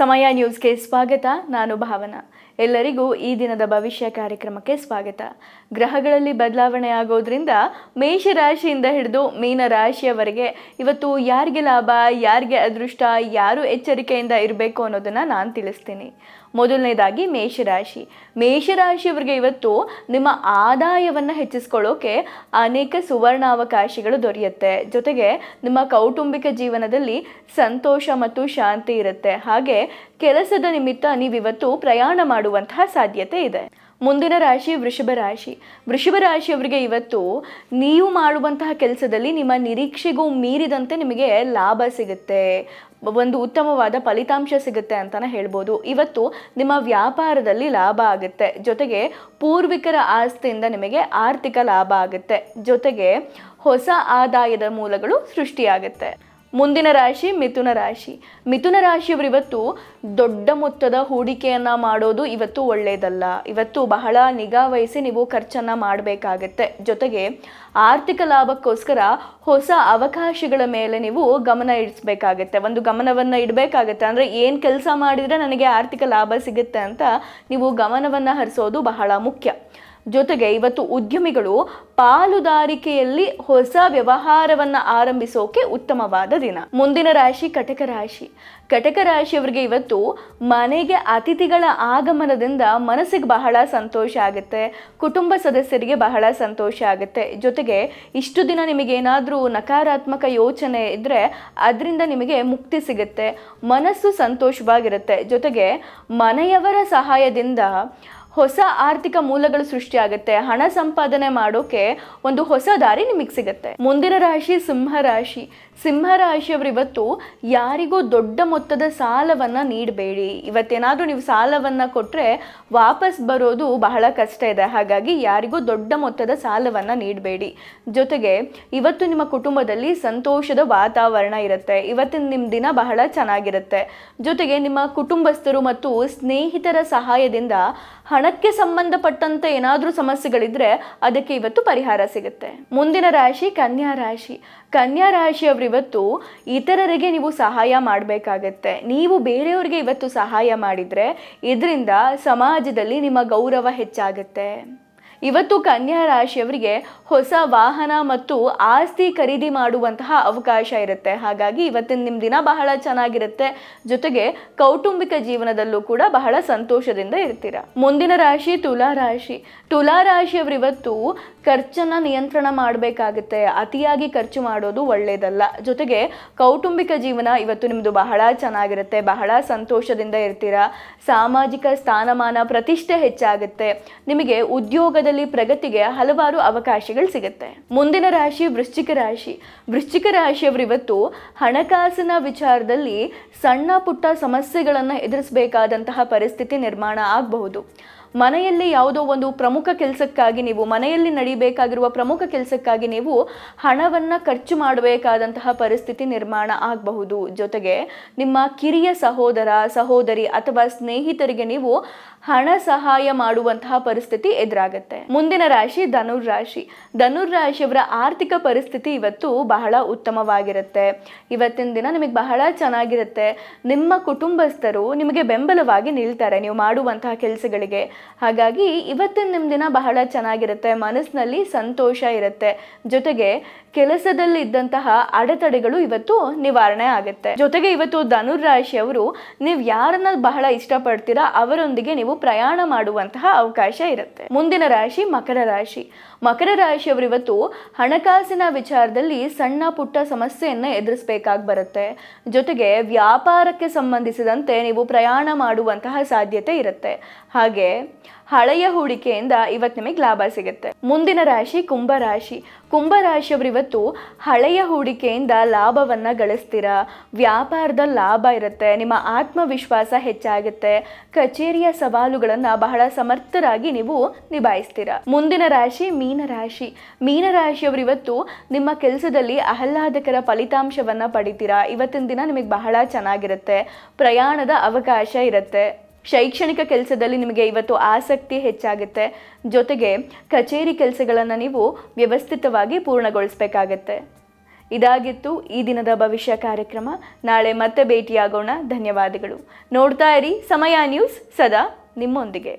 ಸಮಯ ನ್ಯೂಸ್ಗೆ ಸ್ವಾಗತ. ನಾನು ಭಾವನಾ. ಎಲ್ಲರಿಗೂ ಈ ದಿನದ ಭವಿಷ್ಯ ಕಾರ್ಯಕ್ರಮಕ್ಕೆ ಸ್ವಾಗತ. ಗ್ರಹಗಳಲ್ಲಿ ಬದಲಾವಣೆ ಆಗೋದ್ರಿಂದ ಮೇಷರಾಶಿಯಿಂದ ಹಿಡಿದು ಮೀನ ರಾಶಿಯವರೆಗೆ ಇವತ್ತು ಯಾರಿಗೆ ಲಾಭ, ಯಾರಿಗೆ ಅದೃಷ್ಟ, ಯಾರು ಎಚ್ಚರಿಕೆಯಿಂದ ಇರಬೇಕು ಅನ್ನೋದನ್ನು ನಾನು ತಿಳಿಸ್ತೀನಿ. ಮೊದಲನೇದಾಗಿ ಮೇಷರಾಶಿಯವರಿಗೆ ಇವತ್ತು ನಿಮ್ಮ ಆದಾಯವನ್ನು ಹೆಚ್ಚಿಸ್ಕೊಳ್ಳೋಕೆ ಅನೇಕ ಸುವರ್ಣಾವಕಾಶಗಳು ದೊರೆಯುತ್ತೆ. ಜೊತೆಗೆ ನಿಮ್ಮ ಕೌಟುಂಬಿಕ ಜೀವನದಲ್ಲಿ ಸಂತೋಷ ಮತ್ತು ಶಾಂತಿ ಇರುತ್ತೆ. ಹಾಗೆ ಕೆಲಸದ ನಿಮಿತ್ತ ನೀವಿವತ್ತು ಪ್ರಯಾಣ ಮಾಡುವಂತಹ ಸಾಧ್ಯತೆ ಇದೆ. ಮುಂದಿನ ರಾಶಿ ವೃಷಭ ರಾಶಿಯವರಿಗೆ ಇವತ್ತು ನೀವು ಮಾಡುವಂತಹ ಕೆಲಸದಲ್ಲಿ ನಿಮ್ಮ ನಿರೀಕ್ಷೆಗೂ ಮೀರಿದಂತೆ ನಿಮಗೆ ಲಾಭ ಸಿಗುತ್ತೆ, ಒಂದು ಉತ್ತಮವಾದ ಫಲಿತಾಂಶ ಸಿಗುತ್ತೆ ಅಂತಲೇ ಹೇಳ್ಬೋದು. ಇವತ್ತು ನಿಮ್ಮ ವ್ಯಾಪಾರದಲ್ಲಿ ಲಾಭ ಆಗುತ್ತೆ. ಜೊತೆಗೆ ಪೂರ್ವಿಕರ ಆಸ್ತಿಯಿಂದ ನಿಮಗೆ ಆರ್ಥಿಕ ಲಾಭ ಆಗುತ್ತೆ. ಜೊತೆಗೆ ಹೊಸ ಆದಾಯದ ಮೂಲಗಳು ಸೃಷ್ಟಿಯಾಗುತ್ತೆ. ಮುಂದಿನ ರಾಶಿ ಮಿಥುನ ರಾಶಿಯವರು ಇವತ್ತು ದೊಡ್ಡ ಮೊತ್ತದ ಹೂಡಿಕೆಯನ್ನು ಮಾಡೋದು ಇವತ್ತು ಒಳ್ಳೆಯದಲ್ಲ. ಇವತ್ತು ಬಹಳ ನಿಗಾ ವಹಿಸಿ ನೀವು ಖರ್ಚನ್ನು ಮಾಡಬೇಕಾಗತ್ತೆ. ಜೊತೆಗೆ ಆರ್ಥಿಕ ಲಾಭಕ್ಕೋಸ್ಕರ ಹೊಸ ಅವಕಾಶಗಳ ಮೇಲೆ ನೀವು ಗಮನ ಇಡಿಸ್ಬೇಕಾಗತ್ತೆ, ಒಂದು ಗಮನವನ್ನು ಇಡಬೇಕಾಗತ್ತೆ. ಅಂದರೆ ಏನು ಕೆಲಸ ಮಾಡಿದರೆ ನನಗೆ ಆರ್ಥಿಕ ಲಾಭ ಸಿಗುತ್ತೆ ಅಂತ ನೀವು ಗಮನವನ್ನು ಹರಿಸೋದು ಬಹಳ ಮುಖ್ಯ. ಜೊತೆಗೆ ಇವತ್ತು ಉದ್ಯಮಿಗಳು ಪಾಲುದಾರಿಕೆಯಲ್ಲಿ ಹೊಸ ವ್ಯವಹಾರವನ್ನು ಆರಂಭಿಸೋಕೆ ಉತ್ತಮವಾದ ದಿನ. ಮುಂದಿನ ರಾಶಿ ಕಟಕ ರಾಶಿಯವರಿಗೆ ಇವತ್ತು ಮನೆಗೆ ಅತಿಥಿಗಳ ಆಗಮನದಿಂದ ಮನಸ್ಸಿಗೆ ಬಹಳ ಸಂತೋಷ ಆಗುತ್ತೆ, ಕುಟುಂಬ ಸದಸ್ಯರಿಗೆ ಬಹಳ ಸಂತೋಷ ಆಗುತ್ತೆ. ಜೊತೆಗೆ ಇಷ್ಟು ದಿನ ನಿಮಗೇನಾದರೂ ನಕಾರಾತ್ಮಕ ಯೋಚನೆ ಇದ್ದರೆ ಅದರಿಂದ ನಿಮಗೆ ಮುಕ್ತಿ ಸಿಗುತ್ತೆ, ಮನಸ್ಸು ಸಂತೋಷವಾಗಿರುತ್ತೆ. ಜೊತೆಗೆ ಮನೆಯವರ ಸಹಾಯದಿಂದ ಹೊಸ ಆರ್ಥಿಕ ಮೂಲಗಳು ಸೃಷ್ಟಿಯಾಗುತ್ತೆ, ಹಣ ಸಂಪಾದನೆ ಮಾಡೋಕೆ ಒಂದು ಹೊಸ ದಾರಿ ನಿಮಗೆ ಸಿಗುತ್ತೆ. ಮುಂದಿನ ರಾಶಿ ಸಿಂಹರಾಶಿಯವರು ಇವತ್ತು ಯಾರಿಗೂ ದೊಡ್ಡ ಮೊತ್ತದ ಸಾಲವನ್ನು ನೀಡಬೇಡಿ. ಇವತ್ತೇನಾದರೂ ನೀವು ಸಾಲವನ್ನು ಕೊಟ್ಟರೆ ವಾಪಸ್ ಬರೋದು ಬಹಳ ಕಷ್ಟ ಇದೆ. ಹಾಗಾಗಿ ಯಾರಿಗೂ ದೊಡ್ಡ ಮೊತ್ತದ ಸಾಲವನ್ನು ನೀಡಬೇಡಿ. ಜೊತೆಗೆ ಇವತ್ತು ನಿಮ್ಮ ಕುಟುಂಬದಲ್ಲಿ ಸಂತೋಷದ ವಾತಾವರಣ ಇರುತ್ತೆ. ಇವತ್ತಿನ ನಿಮ್ಮ ದಿನ ಬಹಳ ಚೆನ್ನಾಗಿರುತ್ತೆ. ಜೊತೆಗೆ ನಿಮ್ಮ ಕುಟುಂಬಸ್ಥರು ಮತ್ತು ಸ್ನೇಹಿತರ ಸಹಾಯದಿಂದ ಹಣಕ್ಕೆ ಸಂಬಂಧಪಟ್ಟಂತೆ ಏನಾದರೂ ಸಮಸ್ಯೆಗಳಿದ್ರೆ ಅದಕ್ಕೆ ಇವತ್ತು ಪರಿಹಾರ ಸಿಗುತ್ತೆ. ಮುಂದಿನ ರಾಶಿ ಕನ್ಯಾ ರಾಶಿಯವರು ಇವತ್ತು ಇತರರಿಗೆ ನೀವು ಸಹಾಯ ಮಾಡಬೇಕಾಗತ್ತೆ. ನೀವು ಬೇರೆಯವರಿಗೆ ಇವತ್ತು ಸಹಾಯ ಮಾಡಿದರೆ ಇದರಿಂದ ಸಮಾಜದಲ್ಲಿ ನಿಮ್ಮ ಗೌರವ ಹೆಚ್ಚಾಗುತ್ತೆ. ಇವತ್ತು ಕನ್ಯಾ ರಾಶಿಯವರಿಗೆ ಹೊಸ ವಾಹನ ಮತ್ತು ಆಸ್ತಿ ಖರೀದಿ ಮಾಡುವಂತಹ ಅವಕಾಶ ಇರುತ್ತೆ. ಹಾಗಾಗಿ ಇವತ್ತಿನ ನಿಮ್ಮ ದಿನ ಬಹಳ ಚೆನ್ನಾಗಿರುತ್ತೆ. ಜೊತೆಗೆ ಕೌಟುಂಬಿಕ ಜೀವನದಲ್ಲೂ ಕೂಡ ಬಹಳ ಸಂತೋಷದಿಂದ ಇರ್ತೀರ. ಮುಂದಿನ ರಾಶಿ ತುಲಾ ರಾಶಿಯವರು ಇವತ್ತು ಖರ್ಚನ್ನು ನಿಯಂತ್ರಣ ಮಾಡಬೇಕಾಗುತ್ತೆ. ಅತಿಯಾಗಿ ಖರ್ಚು ಮಾಡೋದು ಒಳ್ಳೆಯದಲ್ಲ. ಜೊತೆಗೆ ಕೌಟುಂಬಿಕ ಜೀವನ ಇವತ್ತು ನಿಮ್ಮದು ಬಹಳ ಚೆನ್ನಾಗಿರುತ್ತೆ, ಬಹಳ ಸಂತೋಷದಿಂದ ಇರ್ತೀರ. ಸಾಮಾಜಿಕ ಸ್ಥಾನಮಾನ ಪ್ರತಿಷ್ಠೆ ಹೆಚ್ಚಾಗುತ್ತೆ. ನಿಮಗೆ ಉದ್ಯೋಗದಲ್ಲಿ ಪ್ರಗತಿಗೆ ಹಲವಾರು ಅವಕಾಶಗಳು ಸಿಗುತ್ತೆ. ಮುಂದಿನ ರಾಶಿ ವೃಶ್ಚಿಕ ರಾಶಿಯವರು ಇವತ್ತು ಹಣಕಾಸಿನ ವಿಚಾರದಲ್ಲಿ ಸಣ್ಣ ಪುಟ್ಟ ಸಮಸ್ಯೆಗಳನ್ನು ಎದುರಿಸಬೇಕಾದಂತಹ ಪರಿಸ್ಥಿತಿ ನಿರ್ಮಾಣ ಆಗಬಹುದು. ಮನೆಯಲ್ಲಿ ಯಾವುದೋ ಒಂದು ಪ್ರಮುಖ ಕೆಲಸಕ್ಕಾಗಿ ಮನೆಯಲ್ಲಿ ನಡಿಬೇಕಾಗಿರುವ ಪ್ರಮುಖ ಕೆಲಸಕ್ಕಾಗಿ ನೀವು ಹಣವನ್ನು ಖರ್ಚು ಮಾಡಬೇಕಾದಂತಹ ಪರಿಸ್ಥಿತಿ ನಿರ್ಮಾಣ ಆಗಬಹುದು. ಜೊತೆಗೆ ನಿಮ್ಮ ಕಿರಿಯ ಸಹೋದರಿ ಅಥವಾ ಸ್ನೇಹಿತರಿಗೆ ನೀವು ಹಣ ಸಹಾಯ ಮಾಡುವಂತಹ ಪರಿಸ್ಥಿತಿ ಎದುರಾಗುತ್ತೆ. ಮುಂದಿನ ರಾಶಿ ಧನುರ್ರಾಶಿಯವರ ಆರ್ಥಿಕ ಪರಿಸ್ಥಿತಿ ಇವತ್ತು ಬಹಳ ಉತ್ತಮವಾಗಿರುತ್ತೆ. ಇವತ್ತಿನ ದಿನ ನಿಮಗೆ ಬಹಳ ಚೆನ್ನಾಗಿರುತ್ತೆ. ನಿಮ್ಮ ಕುಟುಂಬಸ್ಥರು ನಿಮಗೆ ಬೆಂಬಲವಾಗಿ ನಿಲ್ತಾರೆ ನೀವು ಮಾಡುವಂತಹ ಕೆಲಸಗಳಿಗೆ. ಹಾಗಾಗಿ ಇವತ್ತಿನ ನಿಮ್ಮ ದಿನ ಬಹಳ ಚೆನ್ನಾಗಿರುತ್ತೆ, ಮನಸ್ಸಿನಲ್ಲಿ ಸಂತೋಷ ಇರುತ್ತೆ. ಜೊತೆಗೆ ಕೆಲಸದಲ್ಲಿ ಇದ್ದಂತಹ ಅಡೆತಡೆಗಳು ಇವತ್ತು ನಿವಾರಣೆ ಆಗುತ್ತೆ. ಜೊತೆಗೆ ಇವತ್ತು ಧನುರ್ರಾಶಿಯವರು ನೀವು ಯಾರನ್ನ ಬಹಳ ಇಷ್ಟಪಡ್ತೀರಾ ಅವರೊಂದಿಗೆ ನೀವು ಪ್ರಯಾಣ ಮಾಡುವಂತಹ ಅವಕಾಶ ಇರುತ್ತೆ. ಮುಂದಿನ ರಾಶಿ ಮಕರ ರಾಶಿಯವರು ಇವತ್ತು ಹಣಕಾಸಿನ ವಿಚಾರದಲ್ಲಿ ಸಣ್ಣ ಪುಟ್ಟ ಸಮಸ್ಯೆಯನ್ನು ಎದುರಿಸಬೇಕಾಗಿ ಬರುತ್ತೆ. ಜೊತೆಗೆ ವ್ಯಾಪಾರಕ್ಕೆ ಸಂಬಂಧಿಸಿದಂತೆ ನೀವು ಪ್ರಯಾಣ ಮಾಡುವಂತಹ ಸಾಧ್ಯತೆ ಇರುತ್ತೆ. ಹಾಗೆ ಹಳೆಯ ಹೂಡಿಕೆಯಿಂದ ಇವತ್ತು ನಿಮಗೆ ಲಾಭ ಸಿಗುತ್ತೆ. ಮುಂದಿನ ರಾಶಿ ಕುಂಭರಾಶಿಯವರು ಇವತ್ತು ಹಳೆಯ ಹೂಡಿಕೆಯಿಂದ ಲಾಭವನ್ನು ಗಳಿಸ್ತೀರಾ. ವ್ಯಾಪಾರದಲ್ಲಿ ಲಾಭ ಇರುತ್ತೆ, ನಿಮ್ಮ ಆತ್ಮವಿಶ್ವಾಸ ಹೆಚ್ಚಾಗುತ್ತೆ. ಕಚೇರಿಯ ಸವಾಲುಗಳನ್ನು ಬಹಳ ಸಮರ್ಥರಾಗಿ ನೀವು ನಿಭಾಯಿಸ್ತೀರಾ. ಮುಂದಿನ ರಾಶಿ ಮೀನರಾಶಿಯವರು ಇವತ್ತು ನಿಮ್ಮ ಕೆಲಸದಲ್ಲಿ ಆಹ್ಲಾದಕರ ಫಲಿತಾಂಶವನ್ನು ಪಡಿತೀರಾ. ಇವತ್ತಿನ ದಿನ ನಿಮಗೆ ಬಹಳ ಚೆನ್ನಾಗಿರುತ್ತೆ, ಪ್ರಯಾಣದ ಅವಕಾಶ ಇರುತ್ತೆ. ಶೈಕ್ಷಣಿಕ ಕೆಲಸದಲ್ಲಿ ನಿಮಗೆ ಇವತ್ತು ಆಸಕ್ತಿ ಹೆಚ್ಚಾಗುತ್ತೆ. ಜೊತೆಗೆ ಕಚೇರಿ ಕೆಲಸಗಳನ್ನು ನೀವು ವ್ಯವಸ್ಥಿತವಾಗಿ ಪೂರ್ಣಗೊಳಿಸಬೇಕಾಗತ್ತೆ. ಇದಾಗಿತ್ತು ಈ ದಿನದ ಭವಿಷ್ಯ ಕಾರ್ಯಕ್ರಮ. ನಾಳೆ ಮತ್ತೆ ಭೇಟಿಯಾಗೋಣ. ಧನ್ಯವಾದಗಳು. ನೋಡ್ತಾ ಇರಿ ಸಮಯ ನ್ಯೂಸ್, ಸದಾ ನಿಮ್ಮೊಂದಿಗೆ.